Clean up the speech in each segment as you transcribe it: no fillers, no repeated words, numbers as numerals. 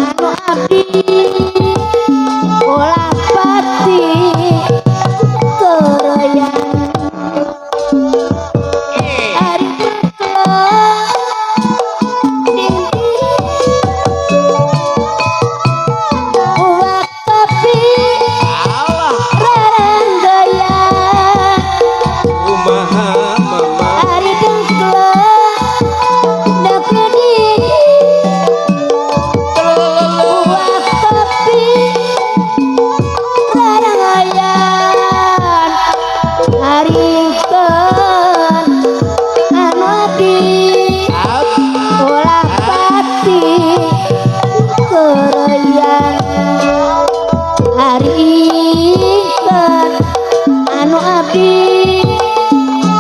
anu abdi olah pati keroyan ari tekla uwak kopi raranggoyan kumaha mama ari tekla nekedi uwak kopi raranggoyan haringkeun anu abdi olah pati keroyan haringkeun anu abdi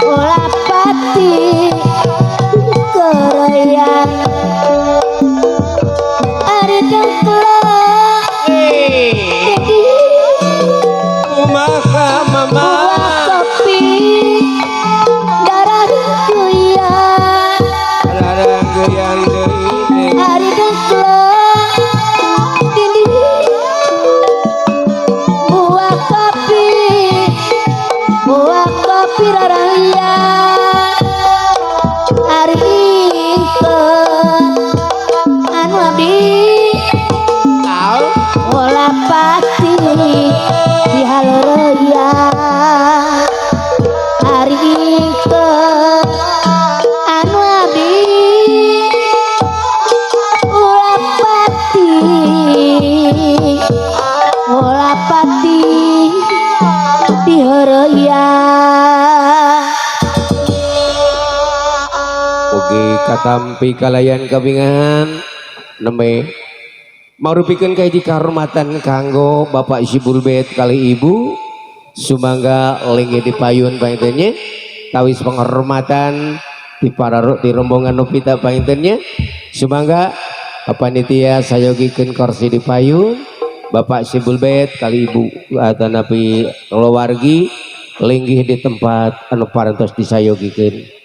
olah pati keroyan ari tekla kumaha mama uwak kopi darah kuyan larang goyang deui hari tekla dinding buah kopi rarayan hari ingkeun anu abdi olah pati di haleureuyang hari ingkeun anu abdi olah pati di haleureuyang oke katampi kalayan kabingan nembe marupikeun kahiji kahormatan kanggo Bapak Sibul Bet kali Ibu sumangga lengge dipayun paintennya tawis penghormatan di rombongan Novita paintennya sumangga panitia sayogikeun kursi dipayun Bapak Sibul Bet kali Ibu atanapi keluargi linggih di tempat anu parantos disayogikeun.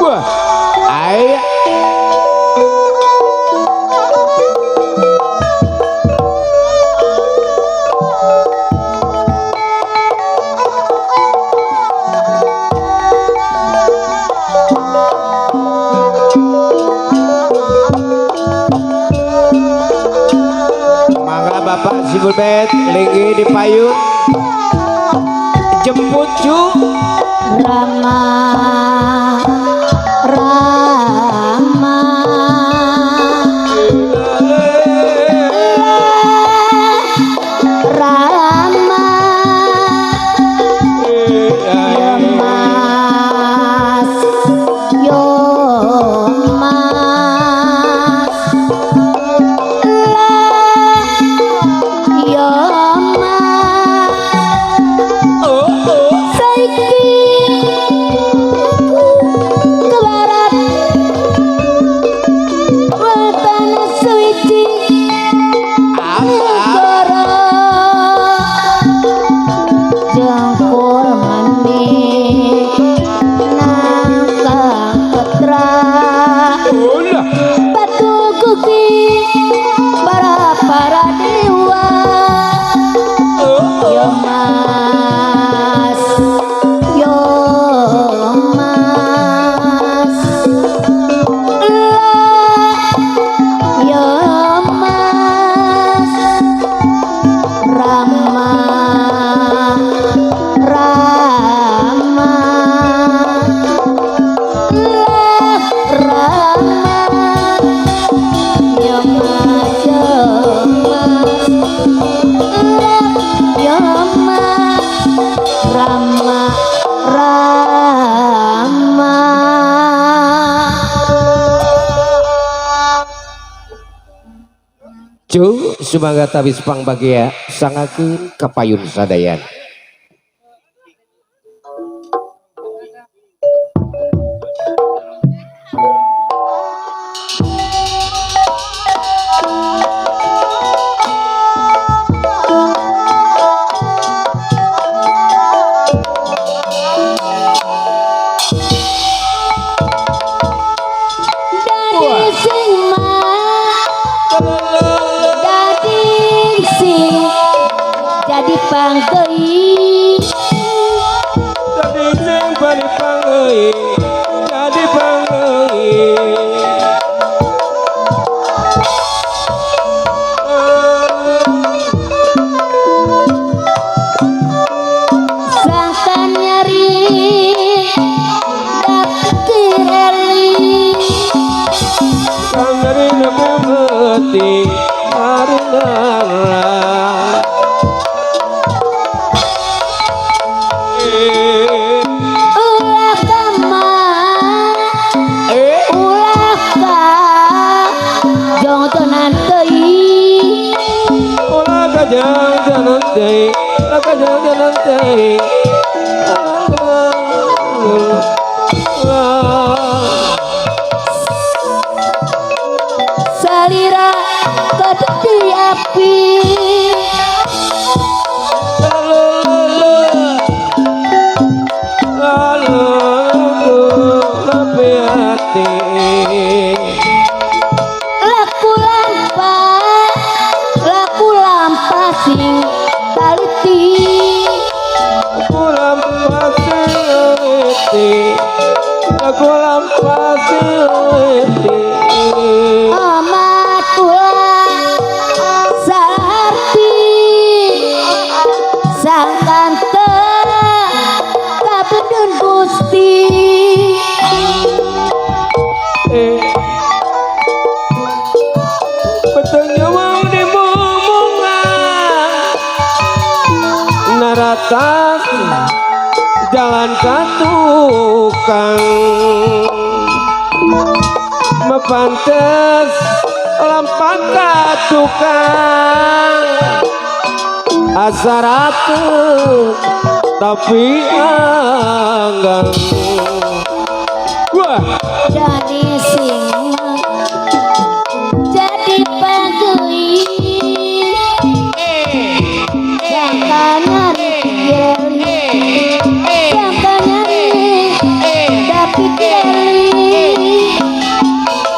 Wah, aya mangga Bapak Sibul Bet linggih dipayun jemput cu Rama Rama Rama Yomas Yomas Yomas saiki ke barat wetan suci negara jengkol manik nangkang ketra batu kuki para dewa Yomas Yomas Yomas Rama Rama Rama Yomas Yomas Rama Rama cu sumangga tabis pangbagia sangakeun kapayun sadayan. pangkei jadi sing bari pangei jadi pangei sangkan nyari dapet eli Sangari nebeti arunara ulah kama ulah ka jongtonan teuing Olah kajang jalan teh Olah kajang jalan teh salira kededi api laku lampa sing taliti amatullah sarti sangkan kabudun Gusti Betulnya mau dimomongan Naratas jalan ke tukang Mepantes lampak ke tukang Asaratu tapi anggang Wah jadi sing jadi pagui sangkanya digeli sangkanya tapi geli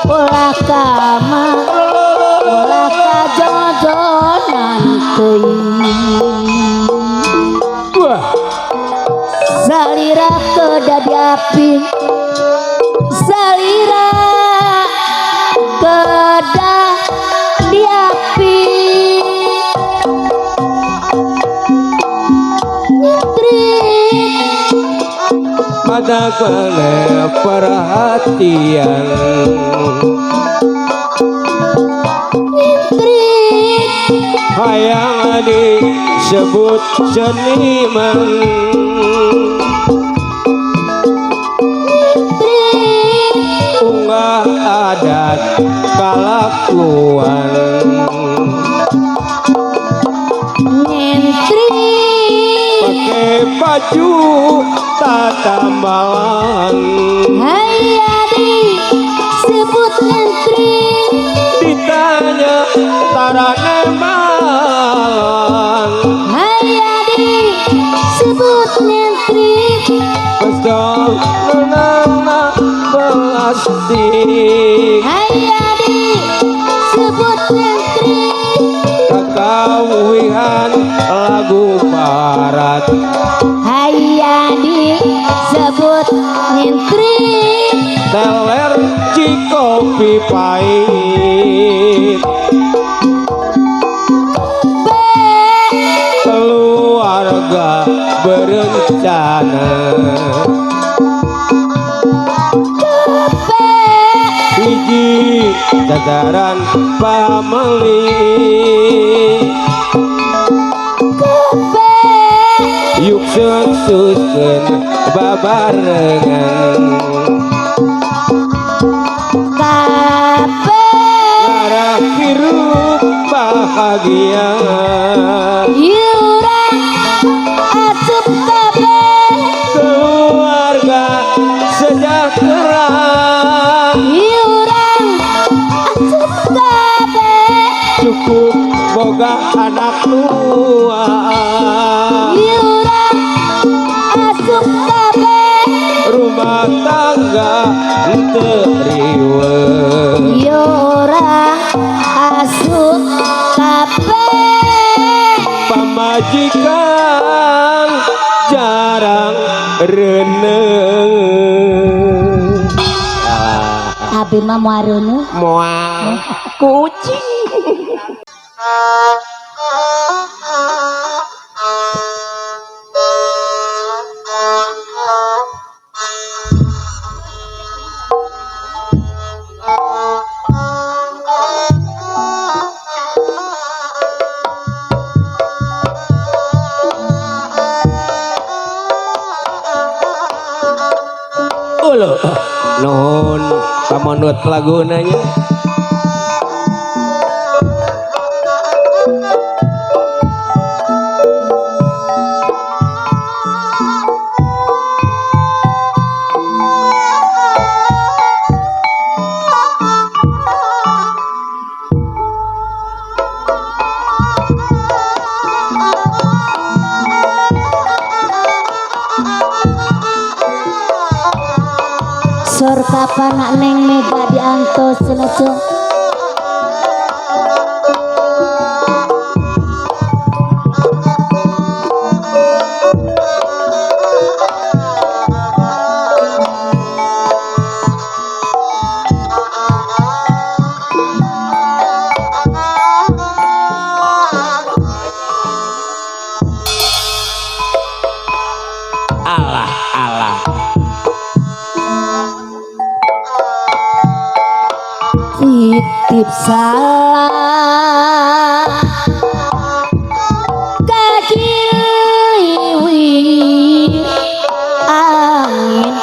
ulah kama ulah kajodonan teuing Wah salira kedadi api salira kedadi api nyentrik pada kele perhatian nyentrik hayang disebut seniman nyentrik unggah adat kalakuan nyentrik pakai baju tatambalan hayadi sebut nyentrik ditanya tarane malan hayadi sebut nyentrik pesong nunana belastik hayadi sebut nyentrik kakawihan lagu barat hayadi sebut nyentrik teler cikopi pahit keluarga berencana hiji jajaran pameli yuk suksuskeun babarengan ngarah hirup bahagia yurang asup kabeh keluarga sejahtera yurang asup kabeh cukup boga anak tua yurang asup kabeh rumah tangga teu riweuh yurang asup kabeh pamajikan Abi mah moareuneun. Moal kucing. Ulo nuhun pamonut lagunanya. Sor kapan nak neng mega diantos cenah. Alah alah. Titip salam kajiliwi angin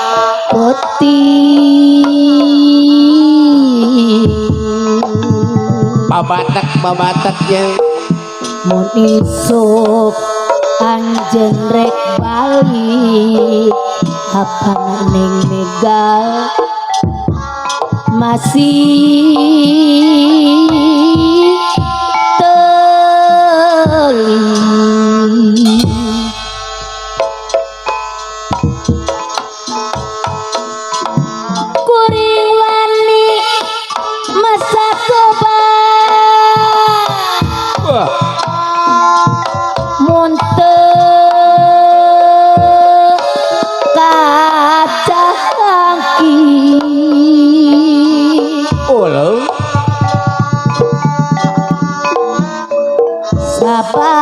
putih Babatak-babataknya mun isuk anjeun rek balik apana ning megal masih teli kuring wani masa coba wah mun kaca angki ulo sababeja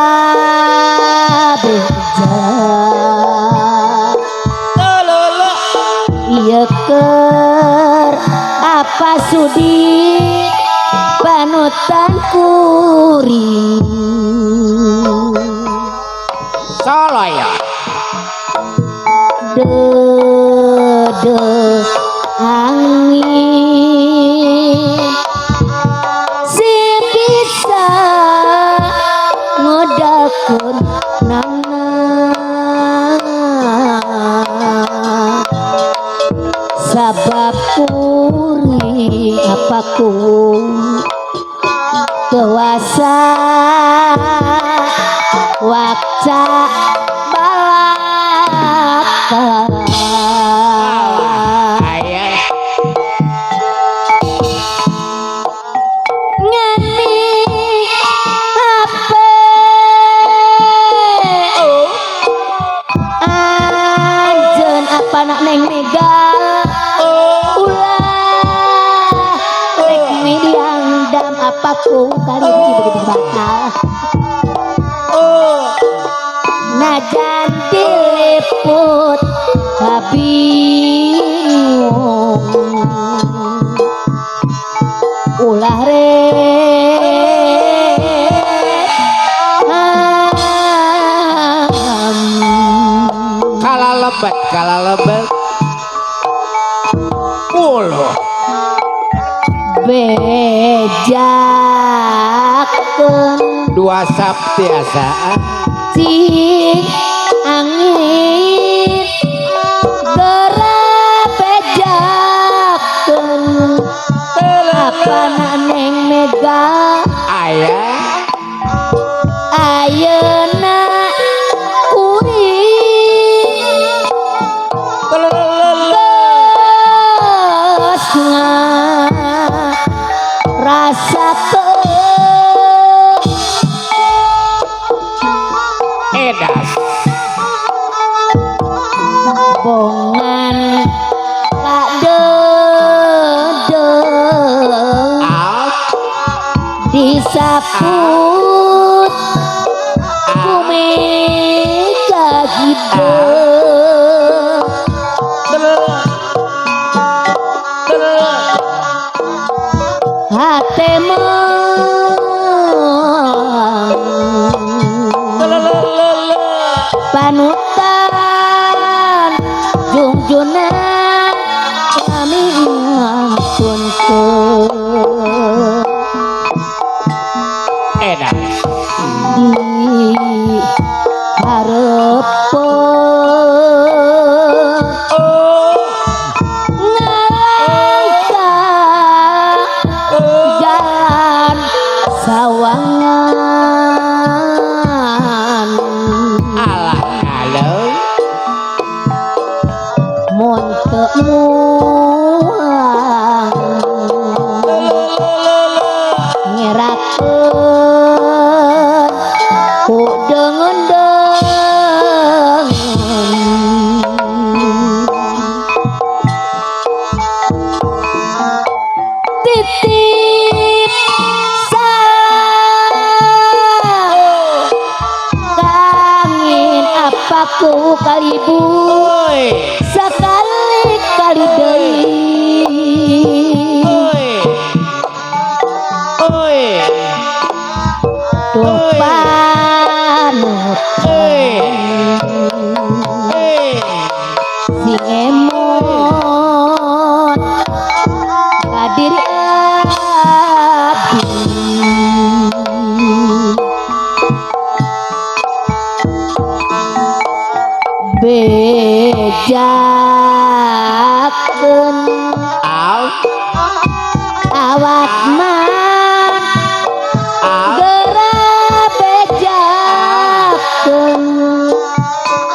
lolo ieu keur apa sudi panutan kuring solo ya de angin si bisa ngodakun nana sabab kuring apaku dewasa wakca balaka ayah ngani ape anjeun apa nak neng megal ulah rek mediang dam apa ku kan begitu bakal najan diliput kabingung ulah kalah lebat ulo bejakeun dua saptiasaan cing angin geura bejakeun apa neng mega ayah ayeuna kuring geus ngarasakeun edas bongan kadede disaput kumeka hidup hatemu panutan junjunan kami ngapunten edan di hareuppeun ngalangkah jalan sawangan alah kaleng mun teu muang ngerakeun ku deungeun titip kangin apaku kalibu sekali kali deui tuh si emot kadiri abdi bejakeun awak man geura bejakeun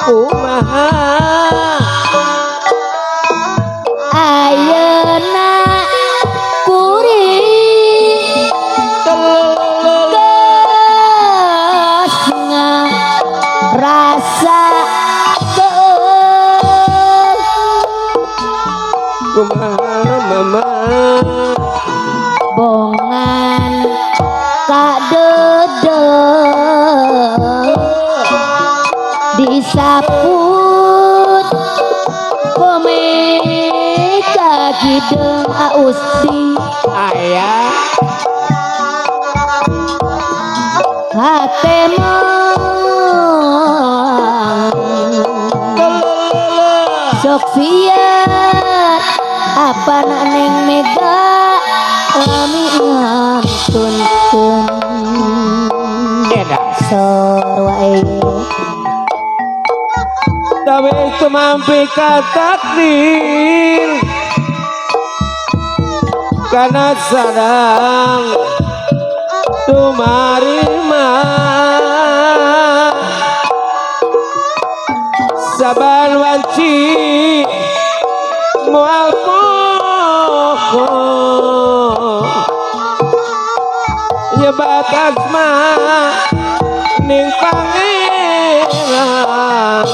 kumaha ayeuna kuring geus ngarasakeun kumaha mama bongan kadedeng disaput komeka gideung ausdi ayah hatemang sok siat apa neng mega kami ngantunkeun edan sor wae tapi itu mampi ka takdir karena sadang tumarima saban wanci mual poko nyebat asma ning pangeran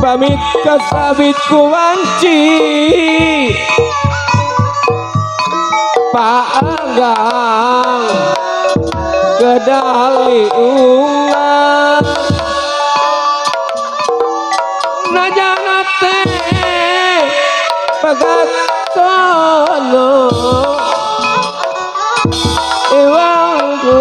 pamit kasabit kuwanci paanggang kedali ungang najana teh pagatono iwangku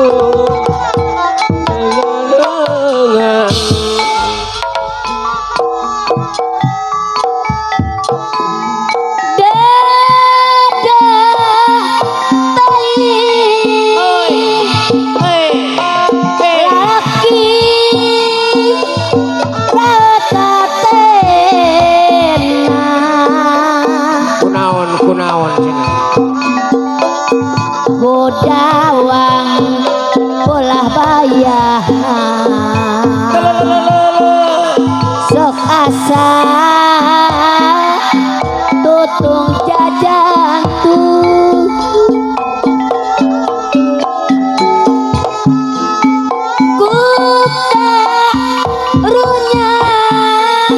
dengan kunaon cenah godawang polah bayah sok asa tutung jajantung kuka runyang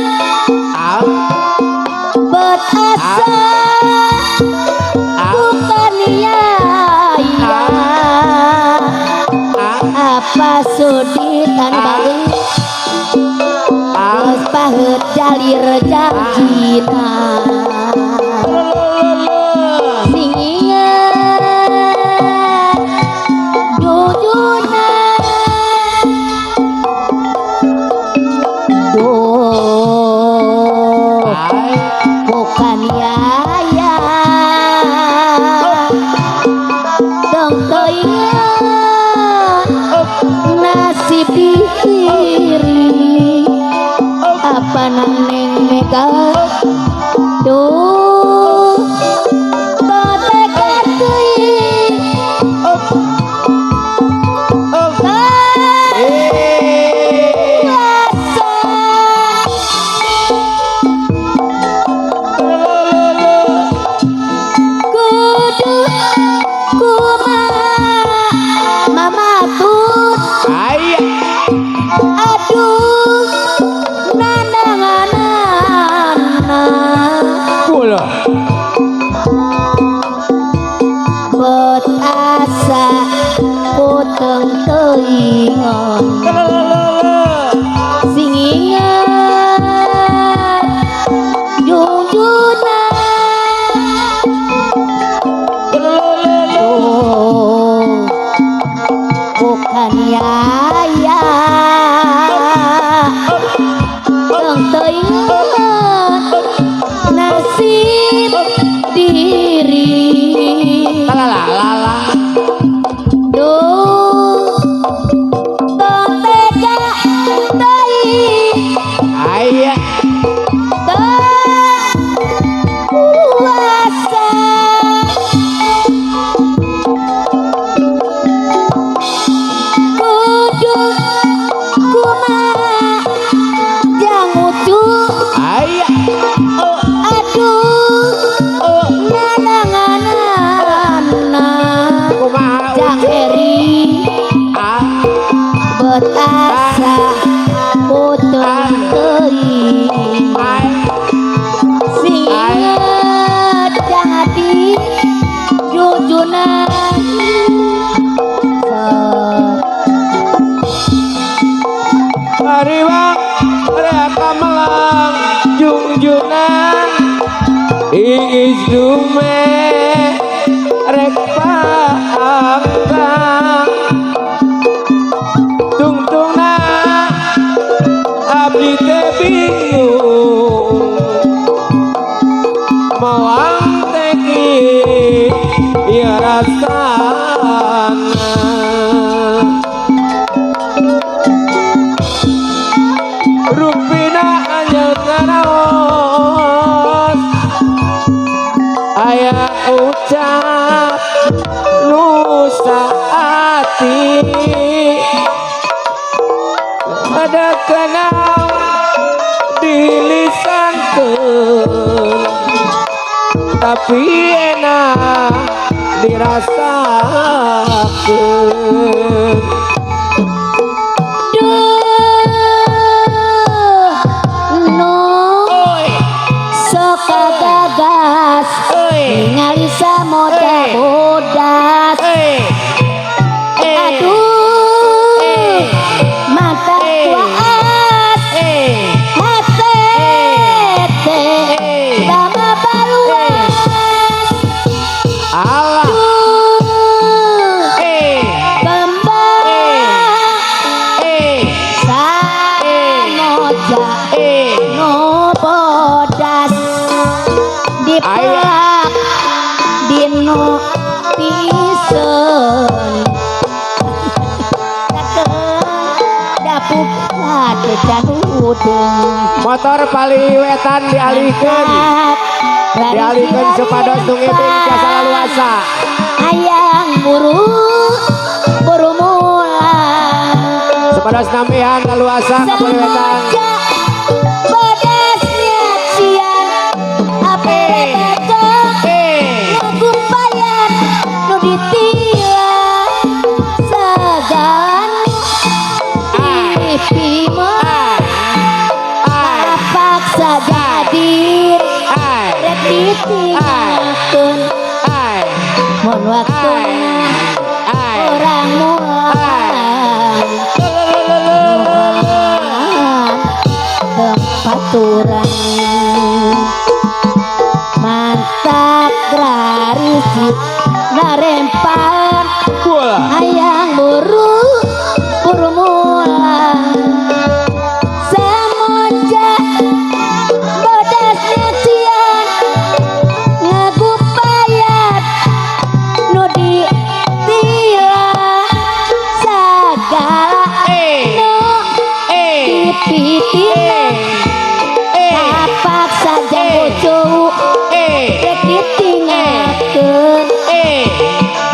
bet asa terakhir janjina sing inget jujuna bukan yaya dong teringat nasib diri apa neng mega duh tetekan teuing kudu mama tut aduh nananganana Kula bet asa puteng teuingon sing inget junjuna bukan yaya dong teuinget nasib diri lala duh tong tega teuing aya kuasa kudu kumaha jang ucup aya aduh nananganana kumaha jang eri bet asa puteng teuing sing inget jang hati jujuna Ariwang reka melang jungjunan iis dume rek paanggang tungtungna abdi teh bingung mawang teki ya rasana Rupina anyel ngaraos aya ucap nusa ati ada kenal di lisankeun tapi enak dirasakeun gagas ningali samoda bodas aduh mata kuas hate bama baruas Allah kembang samoja no bodas dipelak dino pisen dapuk lade can udeng motor paliwetan dialihkeun supados nu ngibing jasa laluasa hayang buru mulang supados nampihan laluasa kapaliwetan bodasnya cian ape ngumpayan nu ditila sagan pimah paksa jadi rek ditinggalkeun mun waktuna orang mulang tempat baturan mantap rarisi narempaan hayang buru mulang semenjak bodasnya cian ngagupayat nu ditila sagala nu dipitina tapak saja bojo rek ditinggalkeun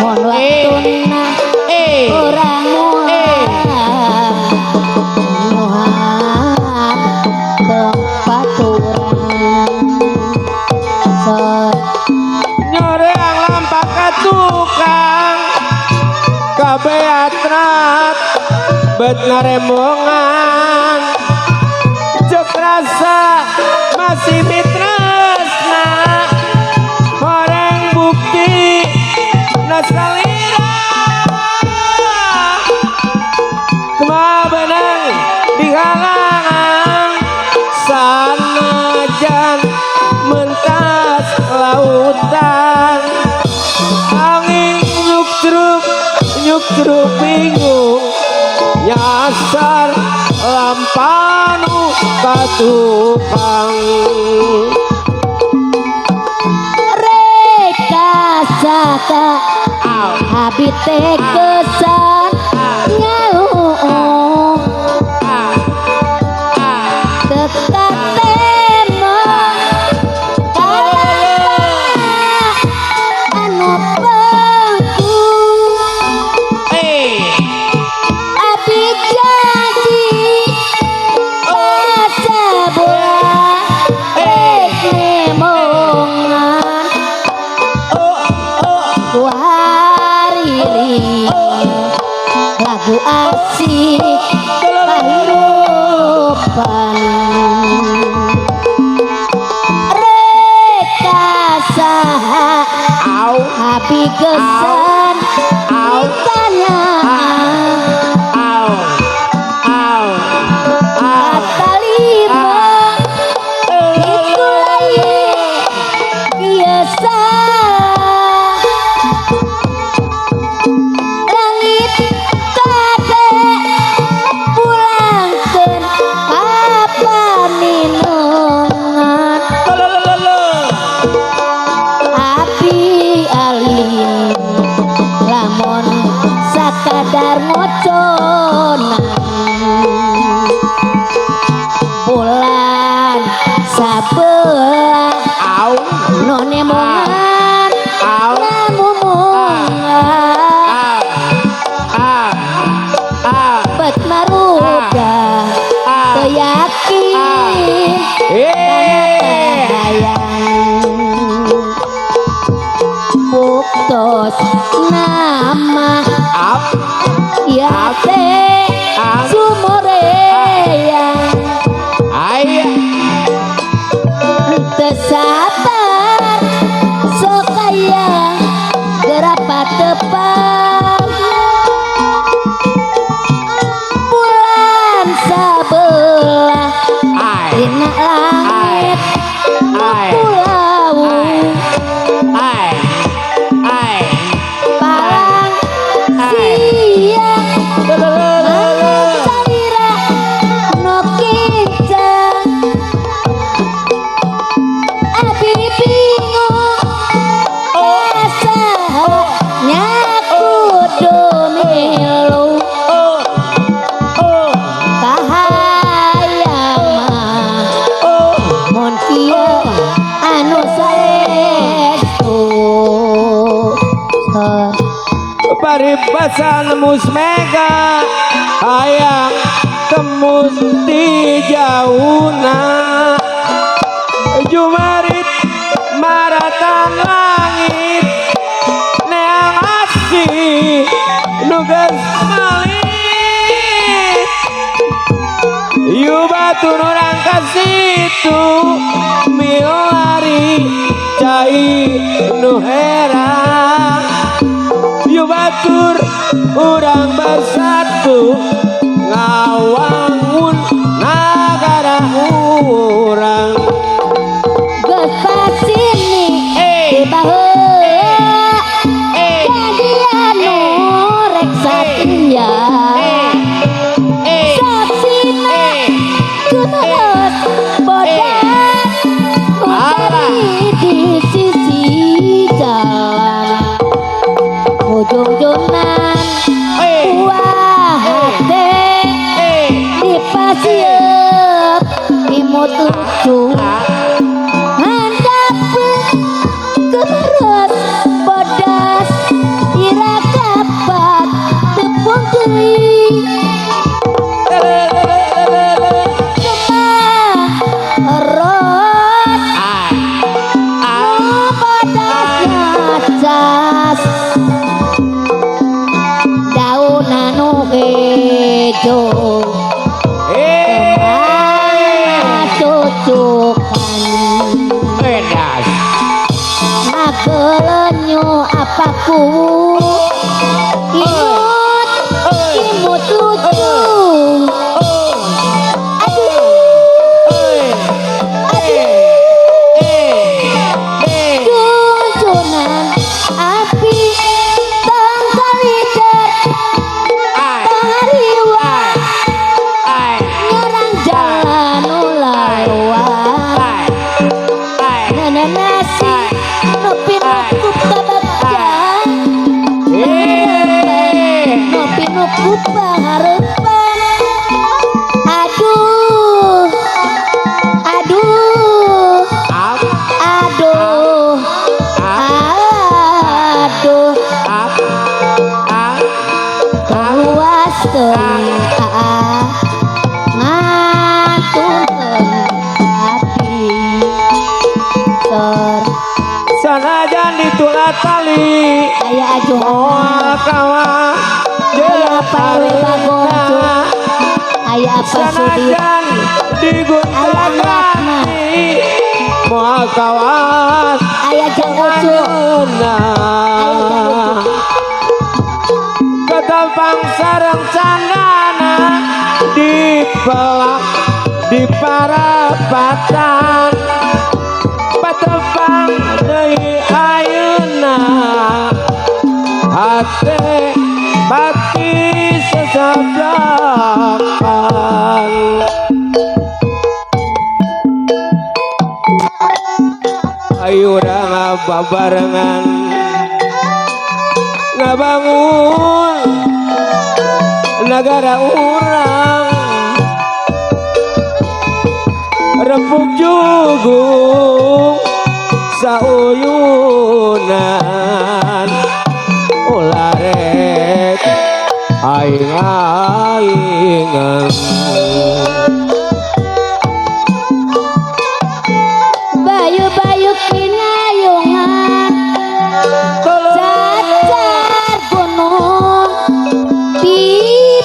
mohon waktuna orang mulang muhab kepaturan nyoreang lampak ka tukang kabeatrat bet naremongan cek rasa masih mitresna horeng bukti nasalira kema benang di halangan sanajan mentas lautan angin nyuk truk bingung nyasar lampanu ka tukang reka saka habis kesan nyaluh dekat tembok anu bangku abi janji masa bola rek nemongan kuhariri lagu asik kehidupan reka saha habi kesan ikana kata lima itu lain biasa langit kade pulangkeun apa minungan api alin lamun sakadar ngoconan bulan sabelah nonemongan namumungan bet maruda keyakin hayang buktos nama ya teh sumoreang tesabar sokaya gerapa tepang bulan sabelah dina langit pulau palang siang salira no kincang abi bingung rasanya kudu milu kahayang mah mun kieu anu saestu paribasan musmega hayang tembus di jauna jumarit maratan langit neang asih nugas malit yu batu nurang kasitu milari cai nu herang yu batur urang bersatu ngawangun nagara urang imut imut lucu aduh guncunan api tangkalider tangariwa nyerang jalan ular nana nasi nopi nokup kabagjan nopi nokup pangarepan aduh aduh aduh aduh kawas teuing ngaturkeun hati sor sanajan ditulat tali aya ajuhan kawan aya pawe bagoncu aya apa sudit sanajan diguntang moal kawan aya jang ucu ketampang sareng candana dipelak di parapatan patepang deui ayeuna hate bati sesabrakan ayo urang babarengan ngabangun negara urang rempuk jugung sauyunan ularek aing-aingan bayu-bayu kinayungan cacar gunung di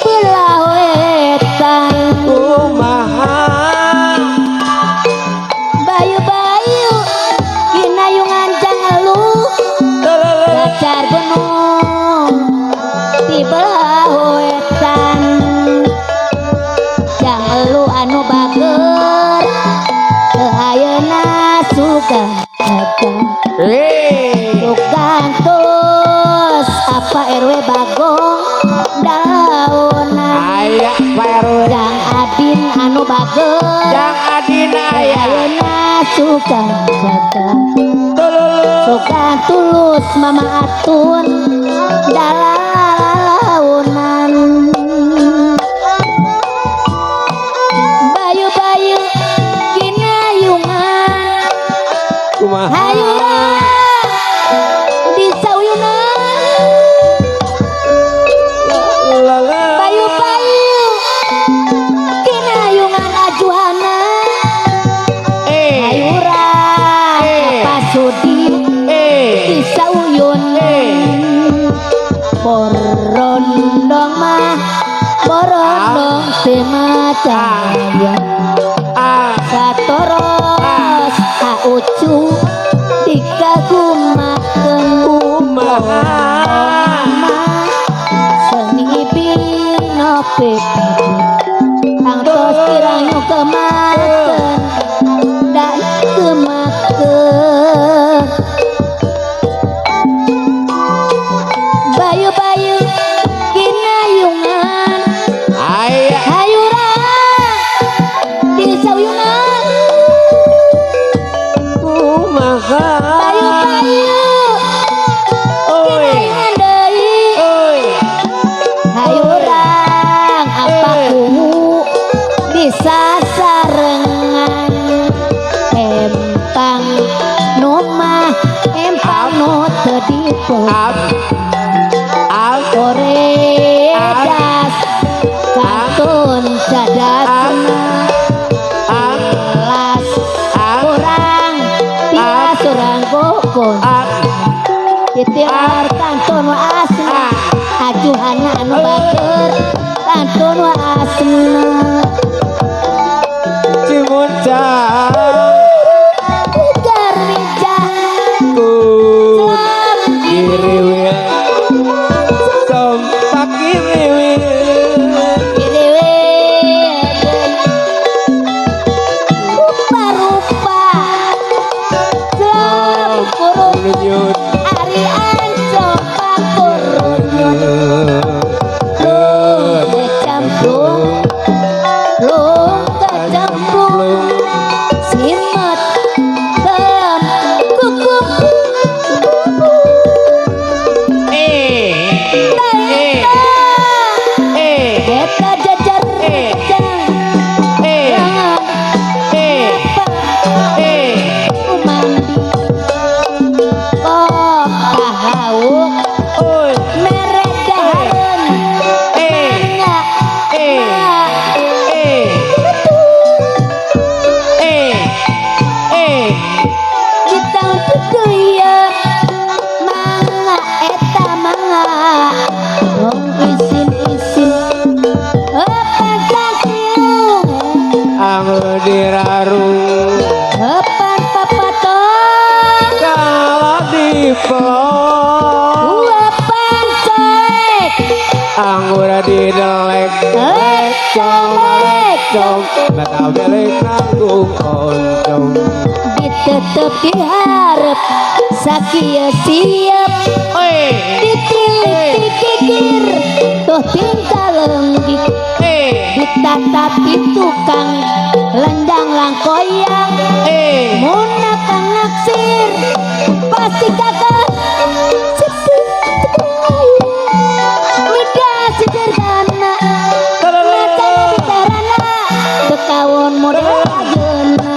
belah wetan kumaha bayu-bayu kinayungan jangelu cacar gunung di belah wetan jangelu anu bager teu ayeuna suka gantos apa RW bagong daunan aya PRW jang adin anu bager jang adina aya ayeuna suka jaga suka tulus mama atun dalalaunan bayu-bayu kinayungan kumaha hayura di sauyunan bayu-bayu kinayungan ajuhana hayura apa sudi di sauyunan borondong mah borondong semacaya satoros aucu dikagumakeun kumaha seni binope tangtos kiranyu kemakeun dan kemakeun bayu-bayu kinayungan aya hayura di sauyunan kumaha bayu-bayu kinayungan deui hayurang apa kuhu bisa sarengan empang numah empang nu teu dipeu koredas kantun cadasna las kurang tias urang gokon titiar kantun wa asna ajuhana anu bager kantun wa asna cimuncang ujar mijang kun diriwil nyut Ari ancok pakur nyut kecemplung lung kecemplung simet tem kukup beta jajar jang umandi kok kahawuk meredahan enggak kita tuh ya mangga eta mangga wong isin apa kakilu anggur diraru apa papato kalau dipelok uapan coek anggur didelek lecong lecong bakal belek nanggung oncom ditetep diharap sakia siap ditilik dikikir tuh tinggal lenggik ditatati tukang lendang langkoyang muna kang naksir pasti kakak midah sederhana macam bicarana kekawon model ageuna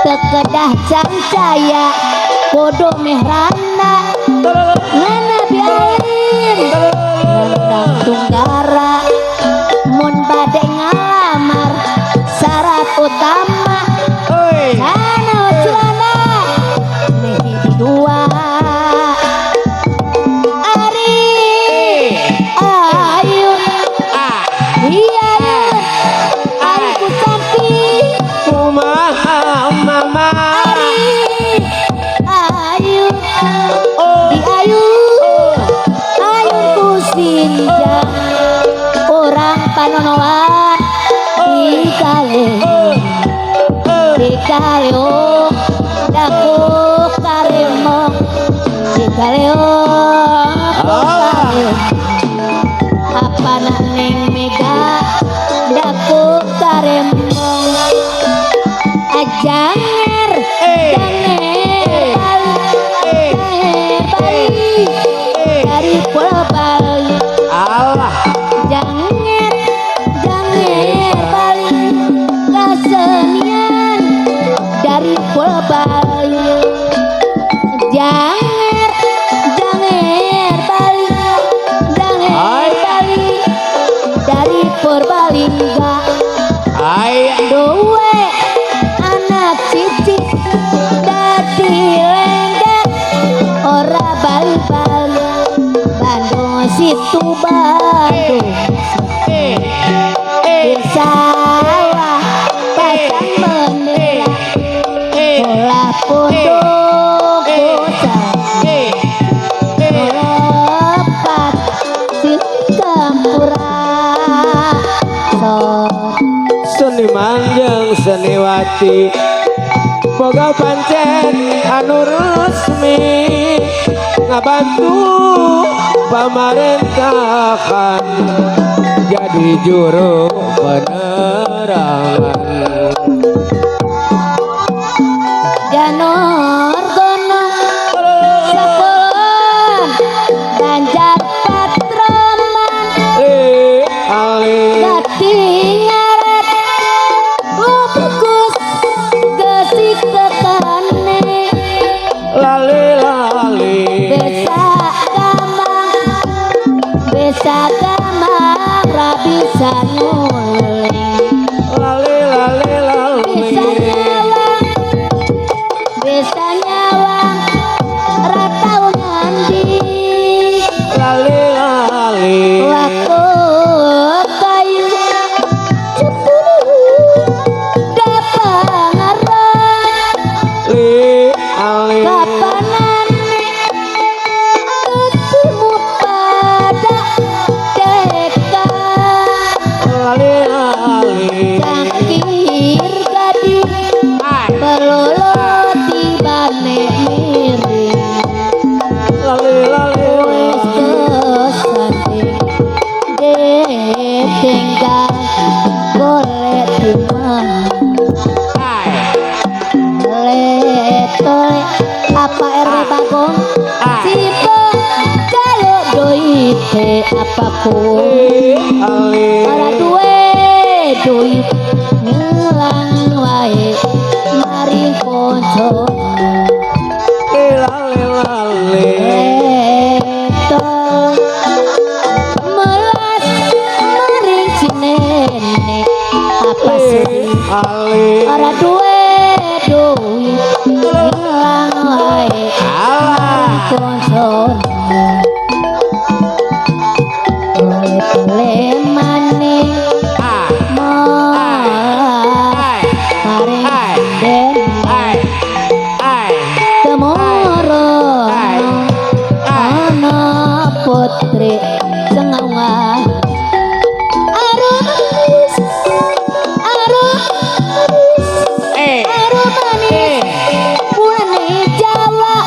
tekedah cancaya bodoh mehrana ngana biarin ngendang tunggara mun bade ngalamar syarat utama sana celana nehi dua ari ayun iya ari ku sampi kumaha mama ari ayun di ayun ayun ku sinja orang panonoan di kaleo daku karemo di kaleo apa neng mega daku karemo ajanger Bali dari Pulau Bali Allah Janger Bali kesenian dari Pulau Bali Janger Bali dari Purbalingga doe anak cici dadi lenggak ora Bali Bandung situ Bandung sawah pasang menela olah pondok kosang lepat singkampura seni manjang seniwati boga pancen anu resmi ngabantu pamarentahan jadi juru penerangan Janor gunung sekolon ganjar patroman gati ngaret bungkus gesik kekane lali besa gamang rabisa nyuling lali bisa nyawang besanya tole apa RW Bagong sipo kalau duit apa ku ora duwe duit ngelang wae mari konco leto melas maring cinene apa sih ora duwe duit ngelang wae mari konco lemane putri sengawa arus manis buane Jawa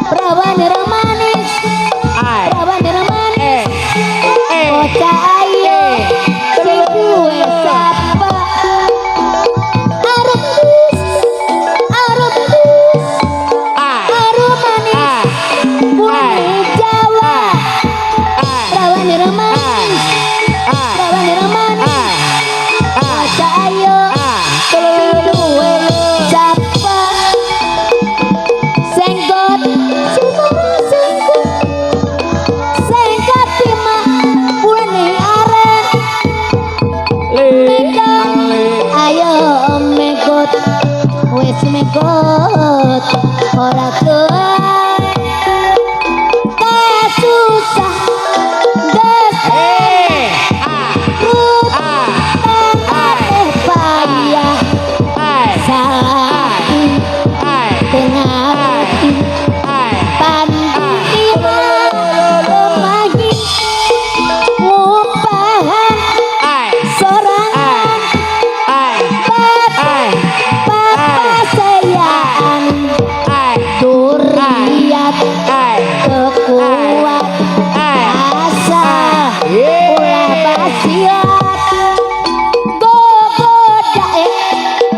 perawan manis kocak ayo sing duwe sapa arus manis buane Jawa perawan manis kocak ayo sing duwe sapa senggot timah buane aren ayo megot wes megot ora tuh kasusah des payah salah tengah pandi lemagi ngupahan sorangan papa sayaan duriat kekuat asa ulah basiat gogodae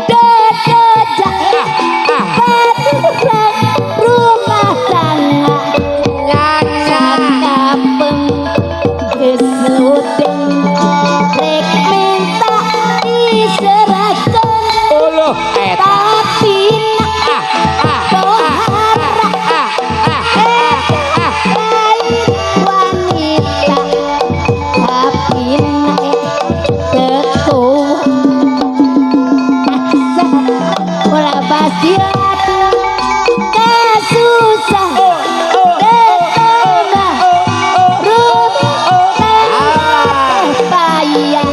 dodojae paturang rumah tangga sakapeng gesludeng rek minta diserahkan tapi wanita tapi ketua bola basiat kasusah detona payah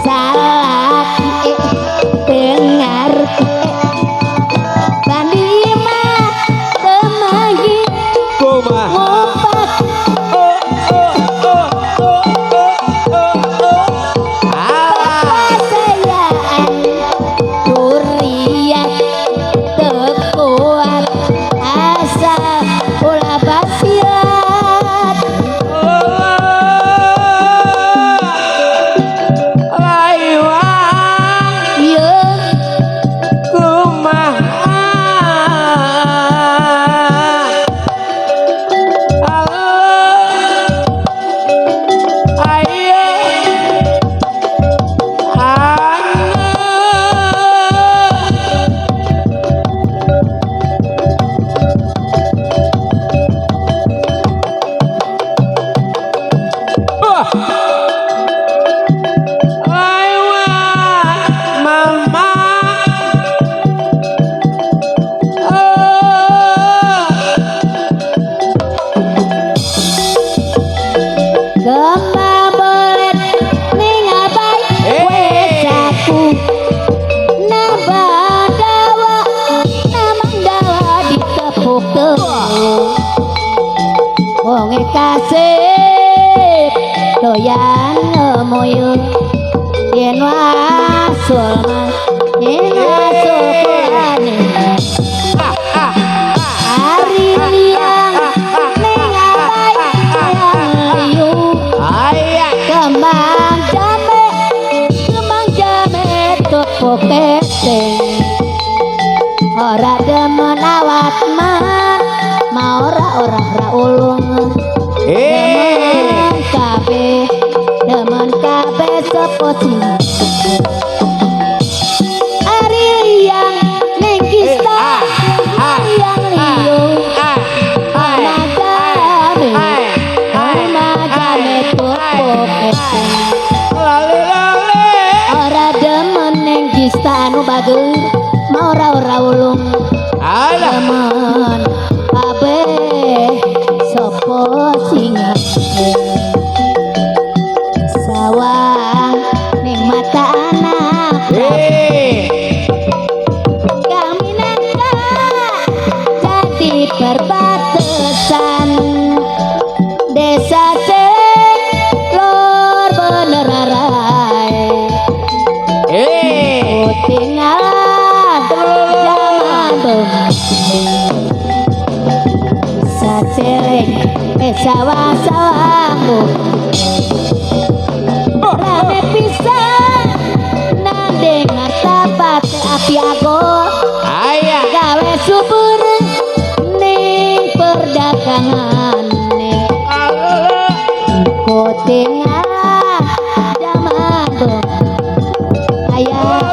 salah dengar bandima temagi ngumpak sayaan durian tekuat asa ulah basiat ye Gema belet ning abai wes aku nambah dawa ditepuk wong kasih doyan ngemoyo yen wasul mah yen wasul kulane ari liang ning abai liu kembang jame tepuk keteng ora ora ulung demen kabeh sapa sing ari yang ning kista yang liyo magane pupuk ora demen ning kista anu bagus mau ora ulung demen kabeh sapa sing sawang ning mata anak kami nangka jadi perbatasan desa sing lor bener arai tinggal zaman saceleng sawah-sawahmu rame pisan nanding martabat api aku gawe subur ning perdagangan ning tinggal zaman ayah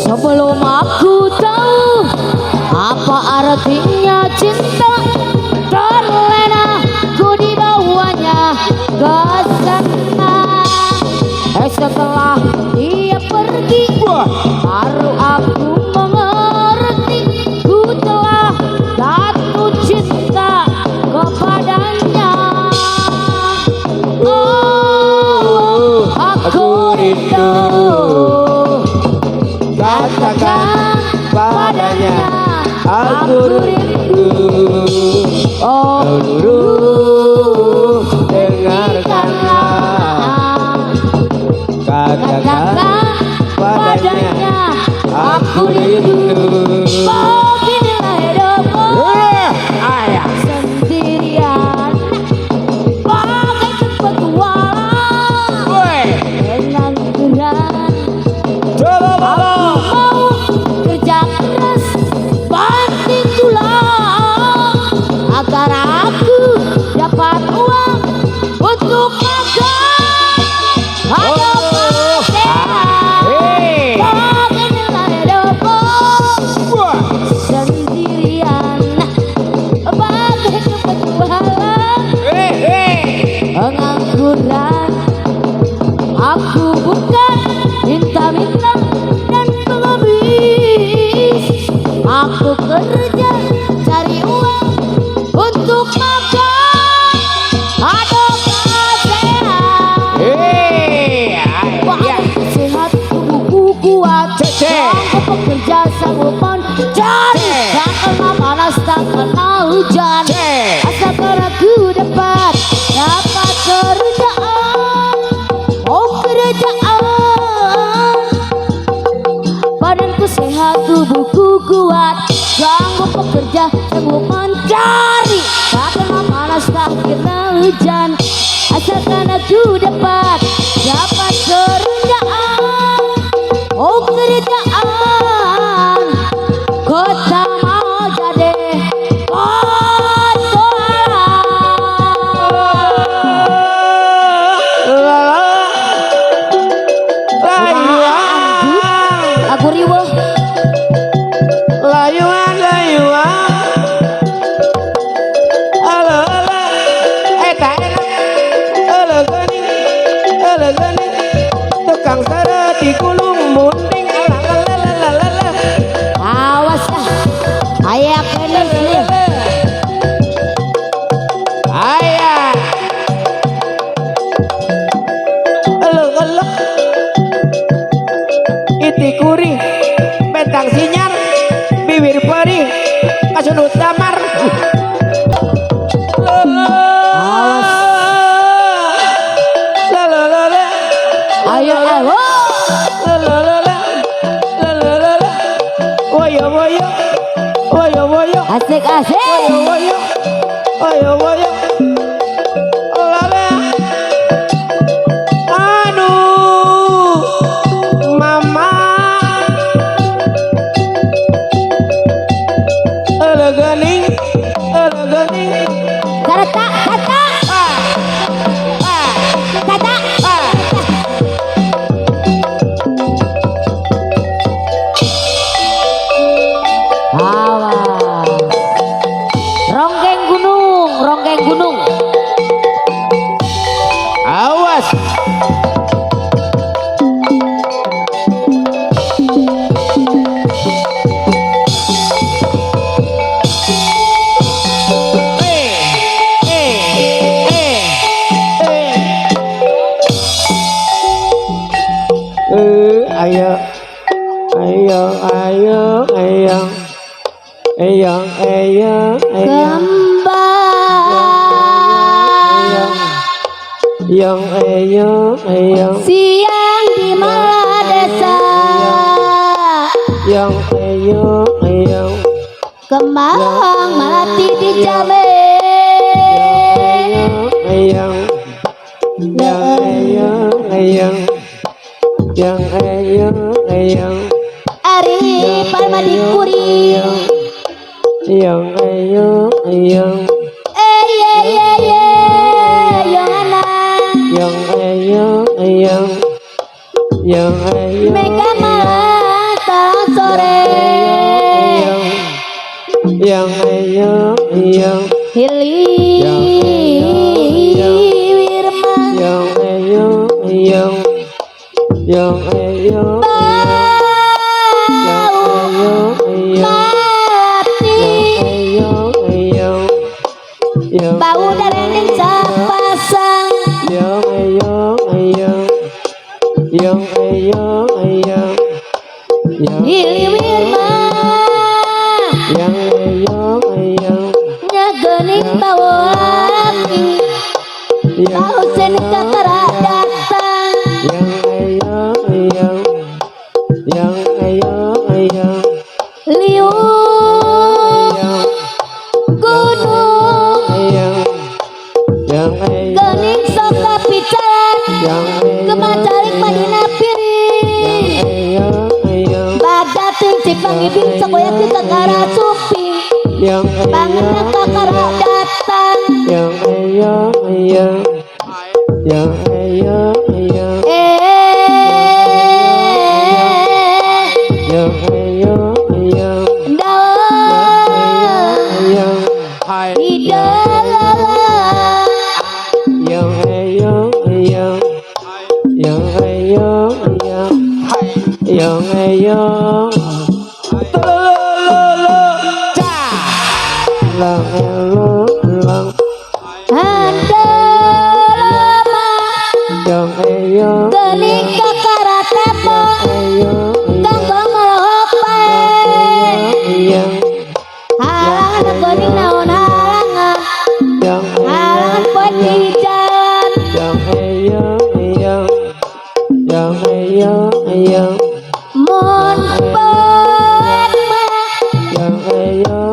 sebelum aku tahu apa artinya cinta terlena ku dibawanya ke sana setelah dia pergi baru aku mengerti ku telah jatuh cinta kepadanya aku rindu katakan padanya aku rindu dengarkanlah katakan padanya aku rindu beginilah hidupku sendirian bagai petualang dengan gerak kerja keras banting tulang agar aku dapat uang untuk makan hidup sehat beginilah hidupku sendirian bagai petualang pengangguran aku bukan minta-minta dan pengemis aku kerja cari uang untuk makan hidup sehat sehat tubuhku kuat aku bekerja sanggup mencari tak kena panas tak kena hujan asalkan aku dapat kerjaan badanku sehat tubuhku kuat sanggup bekerja sanggup mencari tak kena panas tak kena hujan asalkan aku dapat kerjaan kerjaan kota mau jadi aku riweuh layuan alo eta geuning tukang sare di gulung munding awas dah aya kening perih kasudut damar. Ayo ayo. Woyo woyo woyo woyo Asik asik. woyo woyo woyo lala. Aduh mama eleganing Kata kata kata. Awas. Ronggeng gunung, ronggeng gunung. awas. Ayo ayo ayo ayo ayo ayo ayo Kembang yang ayo ayo siang di malah desa. yang ayo ayo Kembang mati di jabe. yang ayo ayo yang ayo ayo Ari palma di kuri. yang ayo ayo Ye yang anak yang ayo ayo yang ayo Mega mata sore. yang ayo ayo Hili Wirma yang ayo ayo yang ayo bau darending sapasang. yang ayo Hili Wirma yang ayo nyegening bau api. Tahu seni kakara datang. yang ayo Liu gunung yang gening sok kapicaran. Kemacarik madina piring. Bagating si pangibing sakoyak di kakara suping. Pangennya kakara datang. yang ayo Dawa idalala. yang ayo lang Handalama yang ayo gening kakara tepo. Kanggo melohopan halangan gening naon halangan. yang Halangan poe di jalan. Mon poek mah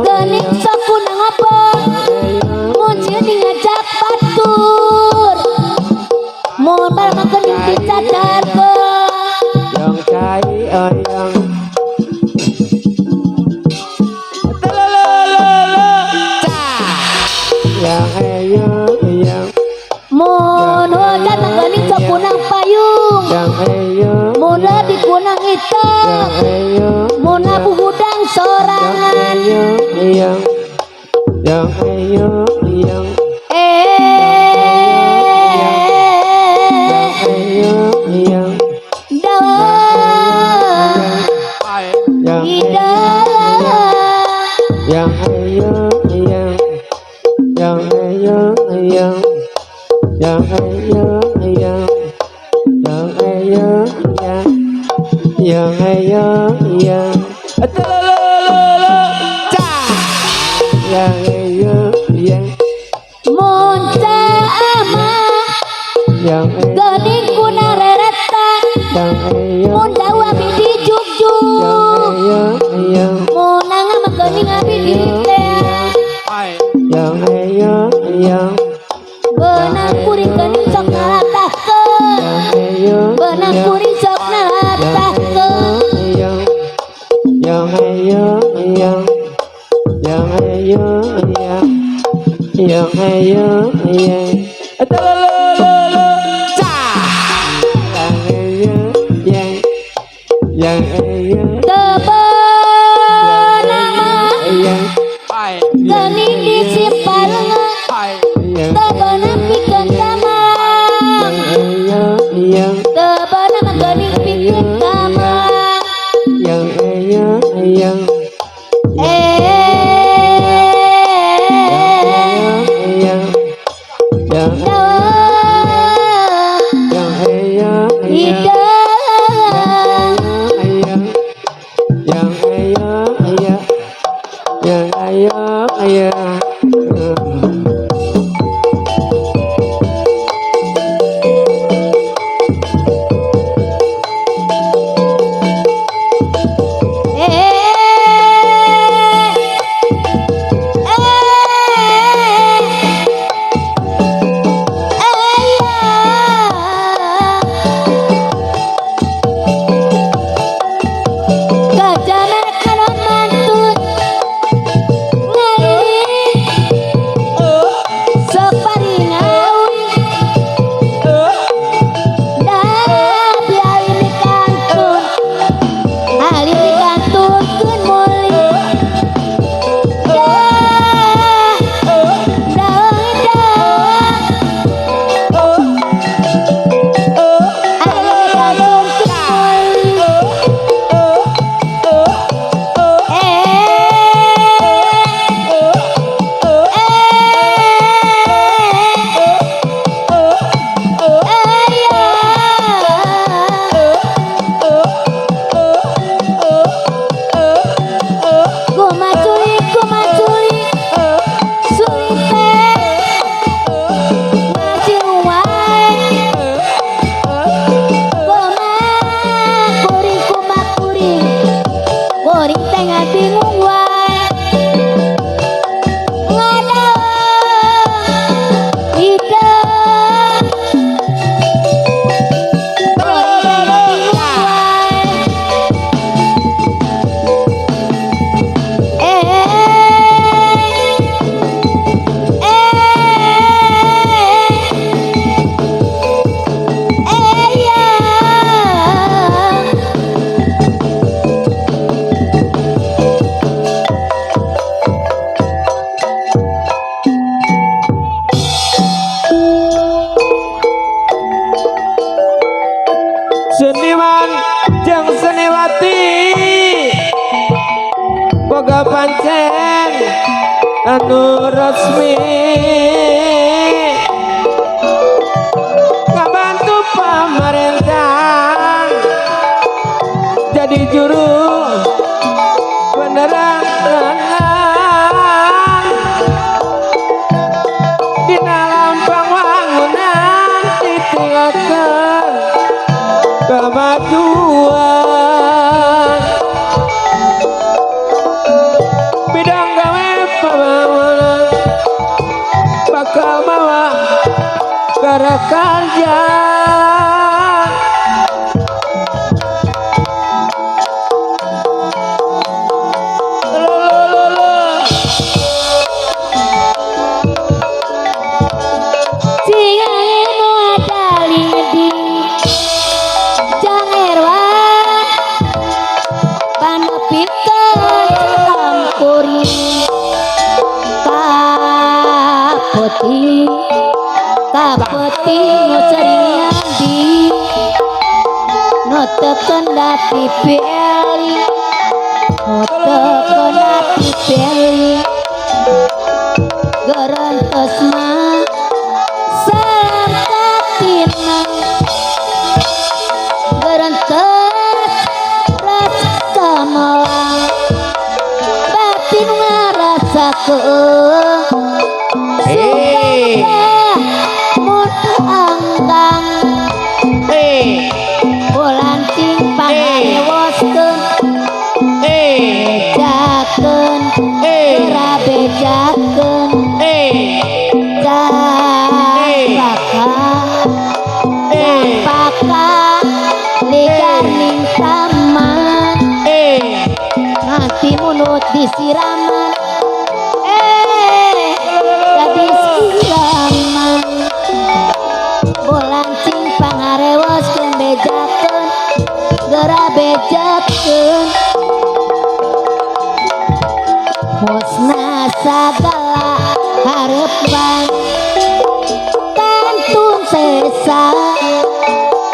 gening sakunang apa. Mun sia ngajak batur. Mun bareng gening dicadarkeun. yang cai ayang yang ayo Mun hujan gening sakunang payung. yang ayo Mun di kunang hitam. Mun abu hudang sorangan. yang ayo Dawa idala. yang ayo yang yang yang benang kuring kening sok ngalatahkeun benang kuring sok ngalatahkeun yang kebenang mah kening disimpalengan teu benang pikeun kamang teu benang mah kening pikeun kamang Seniman jeung seniwati boga pancen anu resmi ngabantu pamarentah jadi juru penerangan dina lampang wangunan ditinggalkeun kemajuan bidang gawe pembangunan bakal mawa gara kerja kapeti nu sering ngandi nu teu kendati pilih nu teu kendati pilih gerantos mah salam katina gerantos rasa malang batin ngarasakeun anggang bolancing pangarewoskeun jakeun irama gadis irama bolancing pangarewos bejakeun geura bejakeun musna sagala harepan kantun sesa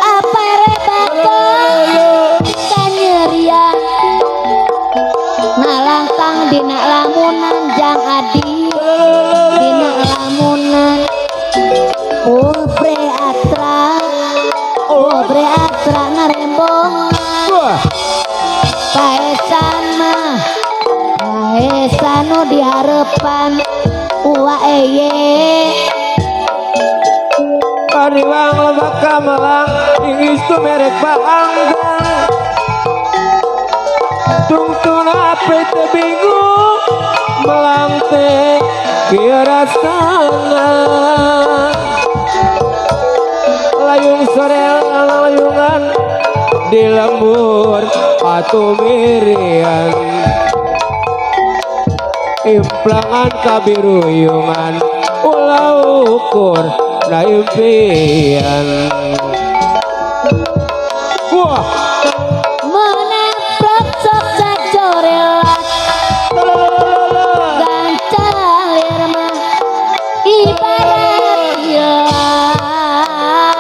apa rebakon kanyerian nalangkang dina lamunan jang adi dina lamunan Bre atra narembongan paesan mah paesan nu diharepan uwa eye Kariwang lebak kamalang ingis tu merek baanggang tungtun ape teu bingung melang teh kira sana layung sore layungan di lembur atuh mirian implangan kabiruyungan ulah ukur na impian wah menaprok sok sacorelat gancalir mah ibarat ilat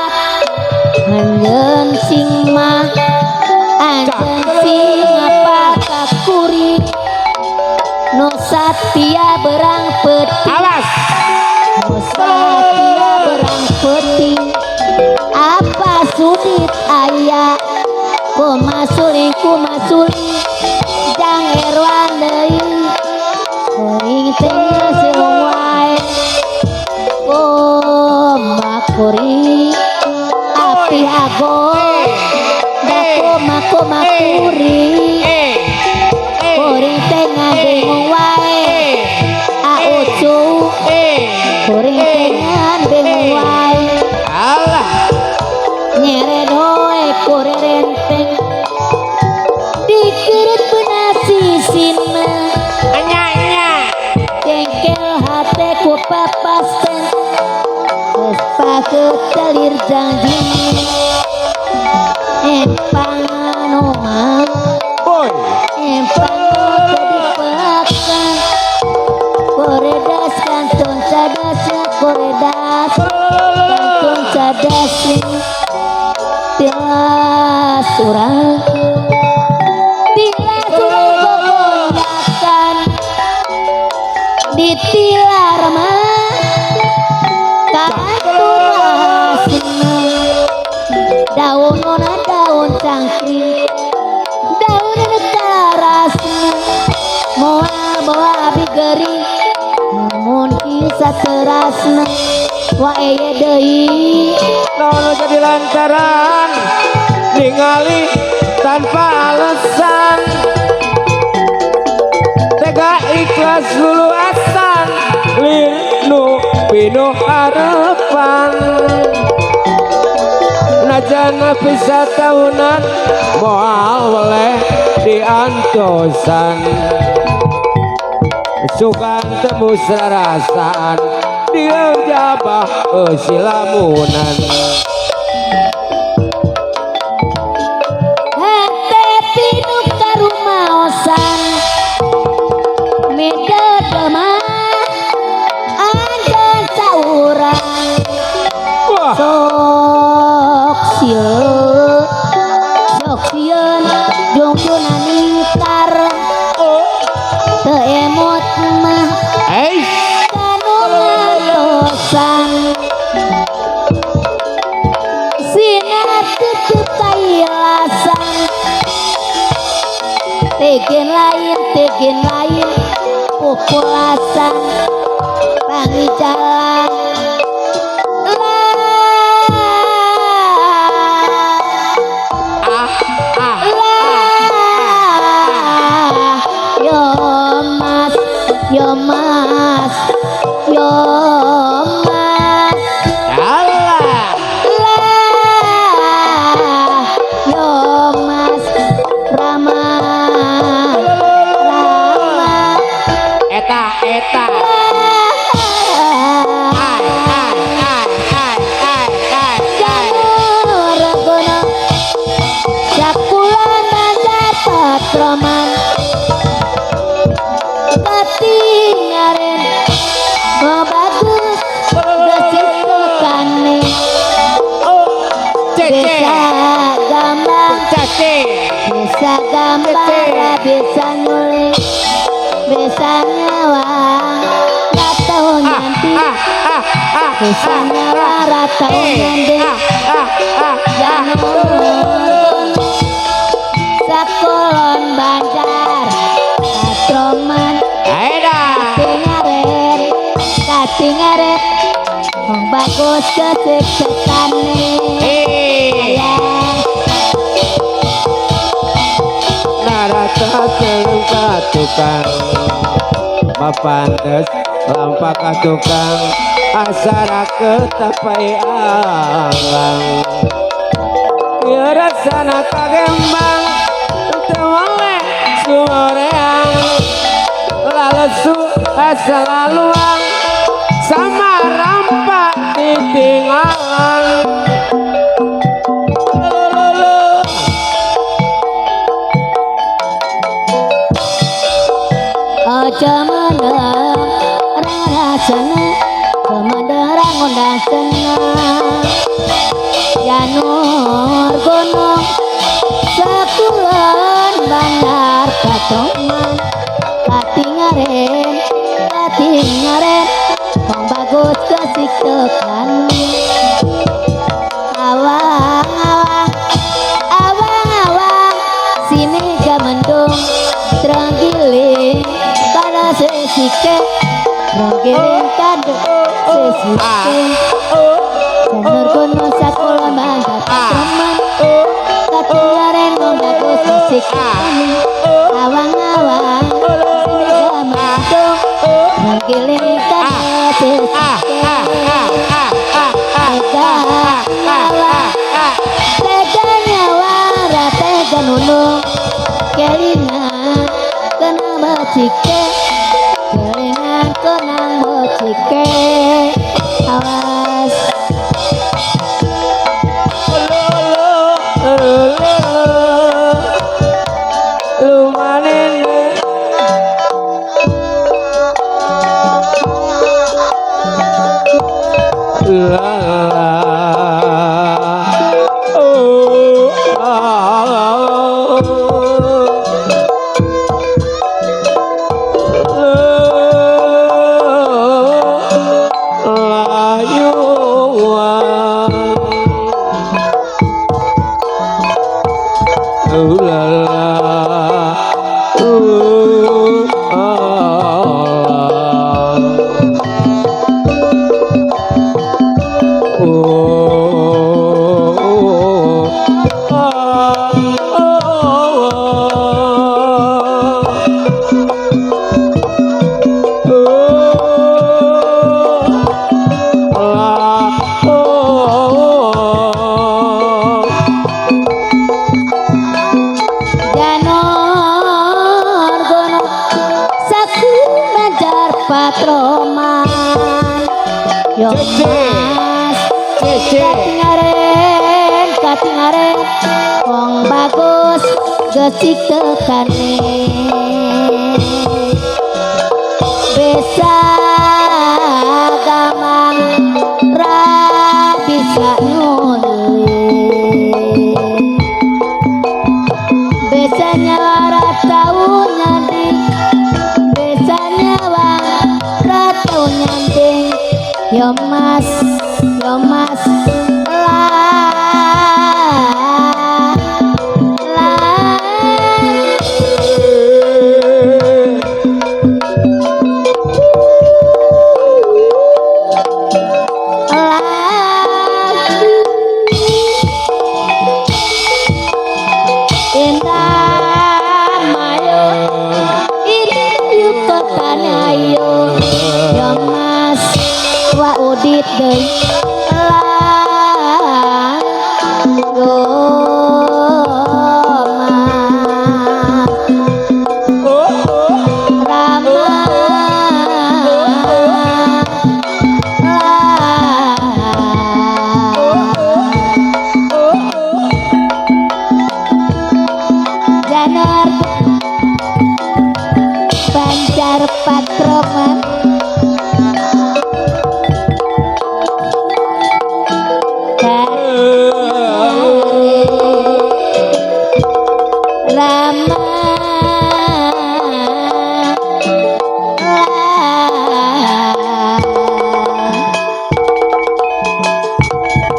anjeun sing mah anjeun sing apa kakuri nu satia berang peti awas nu satia berang peti apa sudit aya kumasuling jang erwan deui kuring teh silung wae kumakuri api agon da kumakuri kuring teh ngabingung wae aucu kuring teh ngabingung wae alah nyeret hoe kurerenteng dikeret penasi sinna anya jengkel hate ku papasten geus paketelir janji empang anu mah boy empang teu dipakan koredas kantun cadasna koredas kantun cadasna tilas urang gogondakan ditilar mah katurasna daunna daun cangkring daun tarasna moal bawa abi gering namun kisah terasna wa eye deui naon jadi lantaran ningali tanpa alasan tega ikhlas luluasan linu pinuh harapan najana pisah tahunan moal oleh diantosan sukan temu serasaan dia jabah silamunan hete pinu karumaosan meda demah anjeun saurang wah sok sieun jungkunan ningkar teu emot mah kanu ngantosan sinar tutup kailasan tegen lain pukulasan pangijalan yo mas alah yo mas Rama eta Janur gunung Sakulan banjar patroman Ketinggalan mau bagus Gesik kekane Bisa gambang Bisa gambar Bisa nulis Bisa nyawang Gak tau nanti Bisa nyawang Gak tau nanti Janur Sakulon banjar Patroman Katingaren Wong bagus kesik sekane narata selengka tukang mapantes lampaka tukang asara ketapai alang ya rasana kagembang tewale sumoreang lalesu asalaluang sama rampak ditinggalan Aja menang rasana kemenderang undang senang Janur gunung Sakulon bandar patroman Katingaren Wong bagus kesik tekan Awang Sini gamendung Terenggiling Karena sesike Terenggiling kado sesike Janur gunung sakulon bandar patroman Katingaren wong bagus kesik tekan Awang Sini gamendung Terenggiling kado sesike Tega nyawa Tega nunung Kelingan Kenang becike Kelingan kenang becike Awas lumanen Janur gunung Sakulon banjar patroman Yo mas Katingaren Wong bagus gesik tekane Bisa gamang bisa nulis Besanya ratau nyanding Besanya ratau nyanding Yo mas udit deui Rama patroman Rama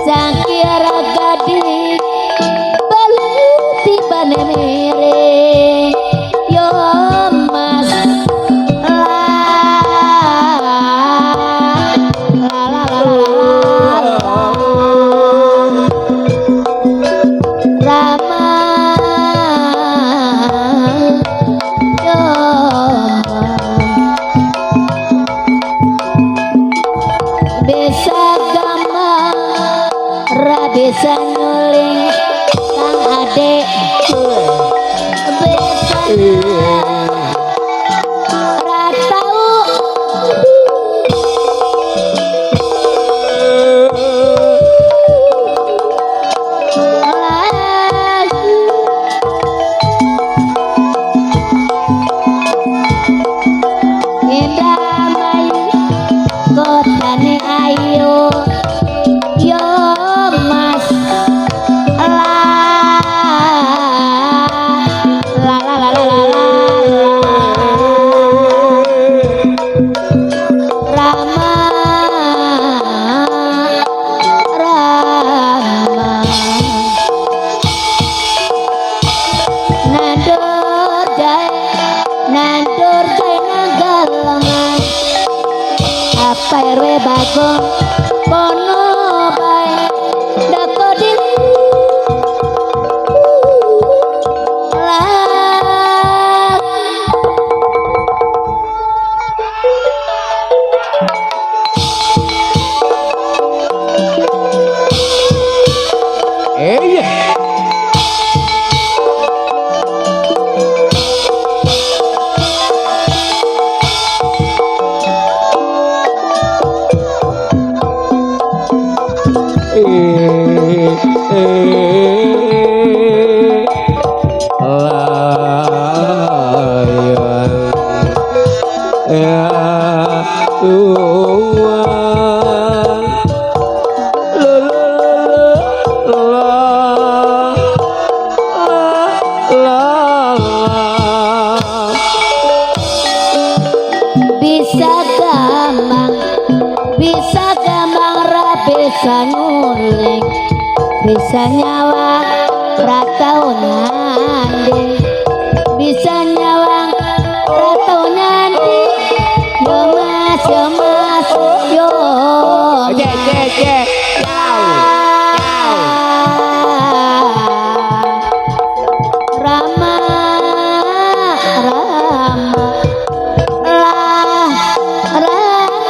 Cangkir gadi baluti bane miring yo mas Rama yo bisa gampang ra bisa nyuling kang adek bisa ra tau indah mayu kotane ayu yo mas Rama Rama nandur jai nagalangan apa RW bagong pono bae dakodin lah iya. bisa gampang ra bisa nguling bisa nyawa ratau nyandi bisa nyawang ratau nyandi yo mas yo mas yo Rama Rama lah Rama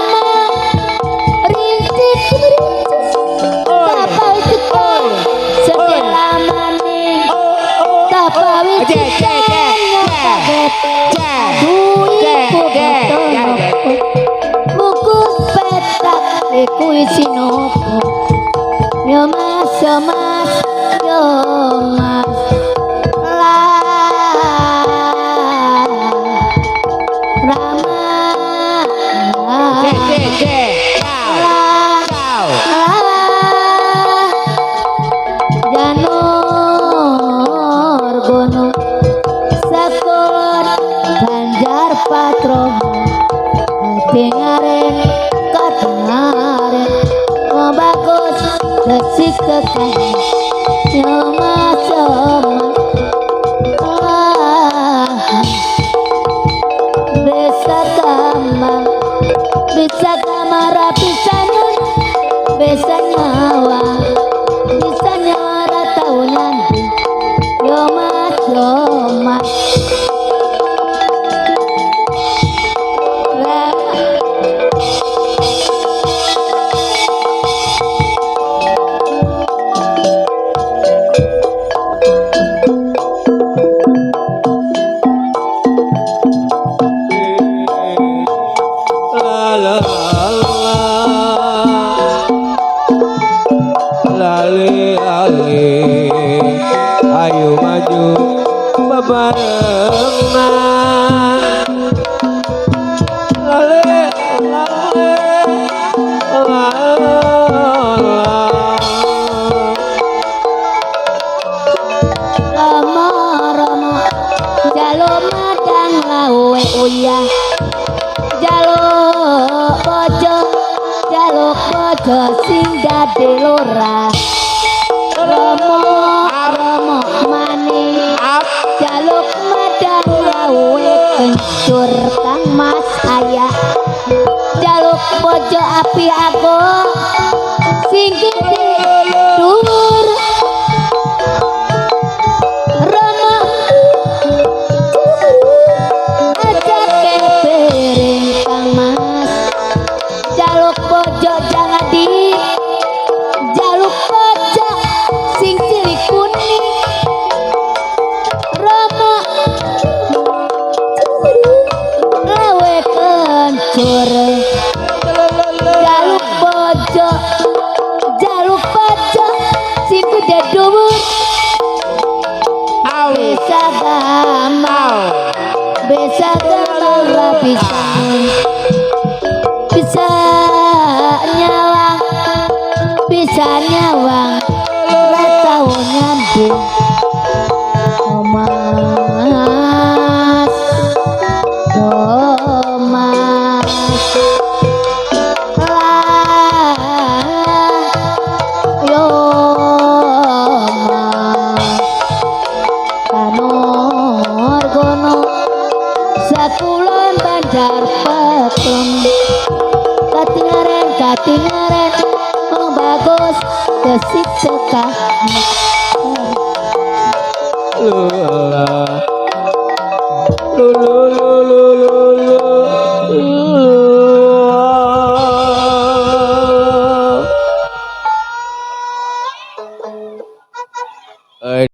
rintik tapau cekol setelah maning tapau cekol buku petak iku isi nopo yo mas yo mas yo mas Rama Janur gunung sakor Banjar patron hati ngaren katengaren mau bagus desik kekang nyoma bisa kamar bisa nun bisa nyawa ratau nyanti yo mas ayo maju bebarengan bojo sing dadi lora Remo maning jaluk medang gawe kencur Kang Mas aya jaluk bojo api aku sing gede dhuwur Remo aja kepiring Kang Mas jaluk bojo jangan di jaluk bojo sing cilik kuning Rama lewe kencur jaluk bojo sing gede dhuwur bisa gamal bisa nyawang nggak tahu nyambung Thomas lah yo kanor gono sakulon banjar petung katingaren mau bagus kesik suka lula